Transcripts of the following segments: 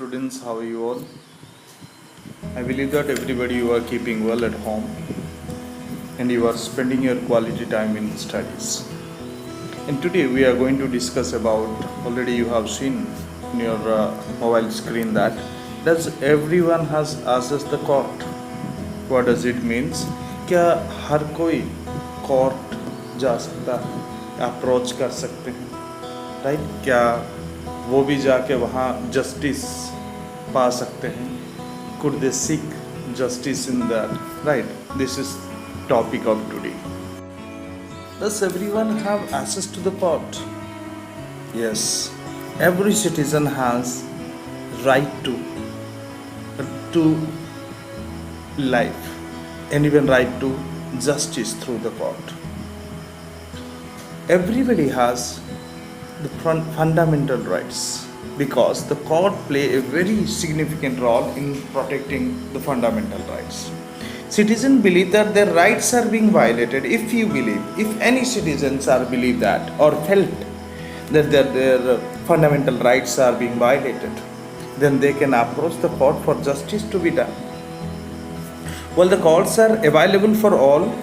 students, how are you all? I believe that everybody you are keeping well at home and you are spending your quality time in studies. And today we are going to discuss about, already you have seen in your mobile screen that does everyone has access the court? What does it means? क्या हर कोई court जा सकता है, approach कर सकते हैं, right? क्या वो भी जाके वहाँ जस्टिस पा सकते हैं? Could they seek justice in that? Right? This is topic of today. Does everyone have access to the court? Yes. Every citizen has right to life and even right to justice through the court. Everybody has the fundamental rights because the court play a very significant role in protecting the fundamental rights. Citizens believe that their rights are being violated. If any citizens are believe that or felt that their fundamental rights are being violated, then they can approach the court for justice to be done. Well, the courts are available for all,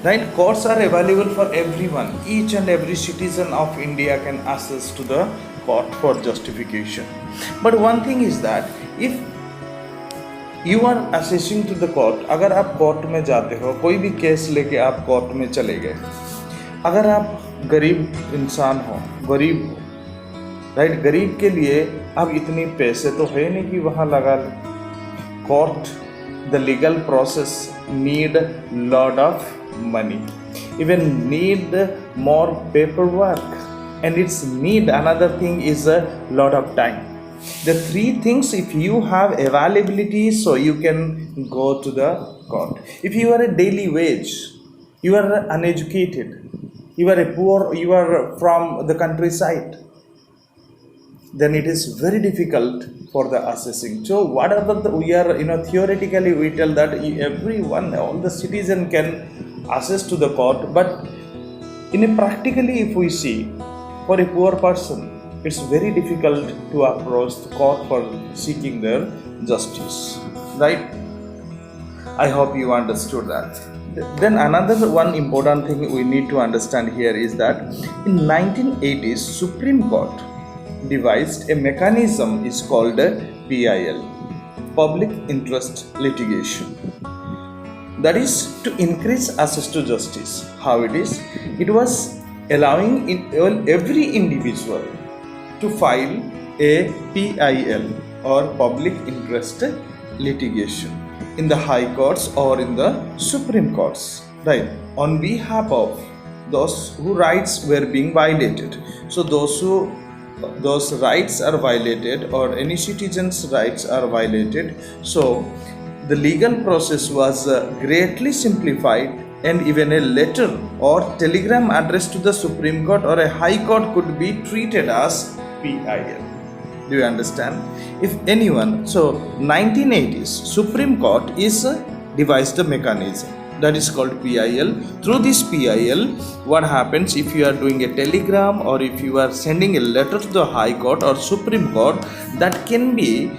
right? Courts are available for everyone. Each and every citizen of India can access to the court for justification. But one thing is that if you are accessing to the court, अगर आप court में जाते हो, कोई भी case लेके आप court में चले गए, अगर आप गरीब इंसान हो, गरीब हो, राइट? गरीब के लिए अब इतनी पैसे तो है नहीं कि वहाँ लगा ले. Court, the legal process need lot of money, even need more paperwork, and it's need another thing is a lot of time. The three things, if you have availability, so you can go to the court. If you are a daily wage, you are uneducated, you are a poor, you are from the countryside, then it is very difficult for the assessing. So whatever we are, theoretically we tell that everyone, all the citizen can access to the court, but in a practically if we see, for a poor person, it's very difficult to approach the court for seeking their justice, right? I hope you understood that. Then another one important thing we need to understand here is that in 1980s, Supreme Court devised a mechanism is called PIL, Public Interest Litigation. That is to increase access to justice. How it is? It was allowing every individual to file a PIL or Public Interest Litigation in the High Courts or in the Supreme Courts, right? On behalf of those whose rights were being violated. So those rights are violated or any citizen's rights are violated, so the legal process was greatly simplified, and even a letter or telegram addressed to the Supreme Court or a High Court could be treated as PIL. Do you understand? If anyone, so 1980s Supreme Court is devised a mechanism that is called PIL. Through this PIL, what happens if you are doing a telegram or if you are sending a letter to the High Court or Supreme Court, that can be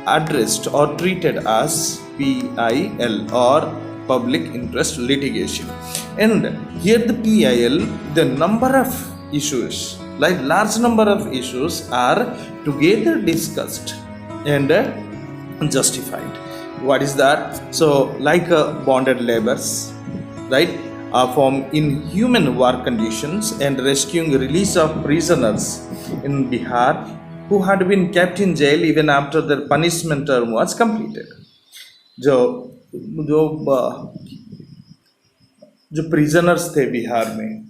addressed or treated as PIL or Public Interest Litigation. And here the PIL, the number of issues, like large number of issues are together discussed and justified. What is that? So like bonded laborers, right, from inhuman war conditions and rescuing release of prisoners in Bihar who had been kept in jail even after their punishment term was completed. जो prisoners थे बिहार में,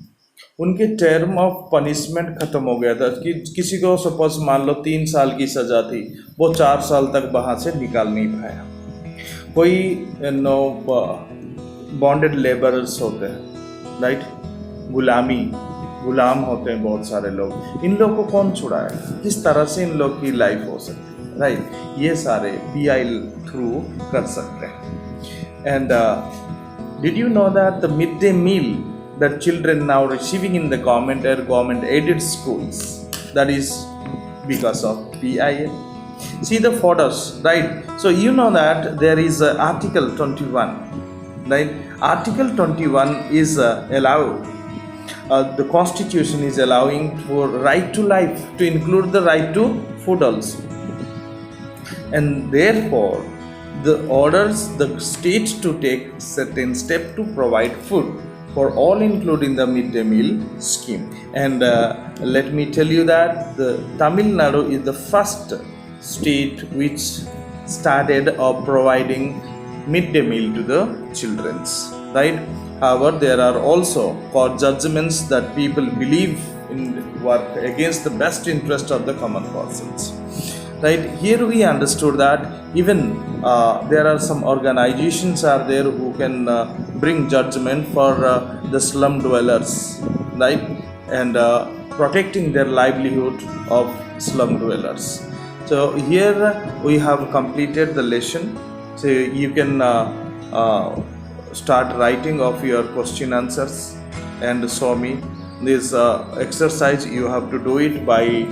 उनके term of punishment खत्म हो गया था कि किसी को सपोज मान लो 3 साल की सज़ा थी, वो 4 साल तक वहाँ से निकाल नहीं पाया. कोई बॉन्डेड लेबरर्स होते हैं, राइट? गुलाम होते हैं बहुत सारे लोग. इन लोग को कौन छुड़ाएगा? किस तरह से इन लोग की लाइफ हो सकती है, राइट? ये सारे PIL थ्रू कर सकते हैं. And did you know that the mid day meal that children now receiving in the government or government aided schools, that is because of PIL. See the photos, right? So you know that there is Article 21, right? Article 21 is allowed. The Constitution is allowing for right to life to include the right to food also, and therefore the orders the state to take certain step to provide food for all, including the midday meal scheme. And let me tell you that the Tamil Nadu is the first state which started providing midday meal to the children's, right? However, there are also court judgments that people believe in work against the best interest of the common persons, right? Here we understood that even there are some organizations are there who can bring judgment for the slum dwellers, right? And protecting their livelihood of slum dwellers. So here we have completed the lesson. So you can start writing of your question answers and show me this exercise. You have to do it by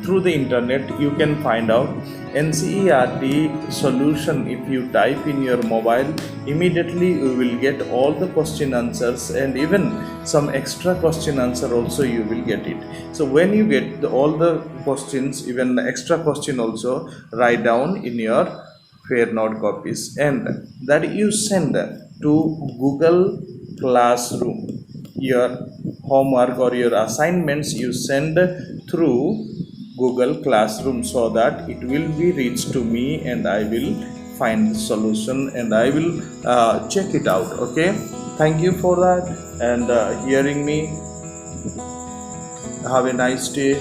through the internet. You can find out NCERT solution. If you type in your mobile, immediately you will get all the question answers, and even some extra question answer also you will get it. So when you get all the questions, even the extra question also, write down in your fair note copies, and that you send to Google Classroom. Your homework or your assignments you send through Google Classroom, so that it will be reached to me, and I will find the solution and I will check it out. Okay, thank you for that and hearing me. Have a nice day.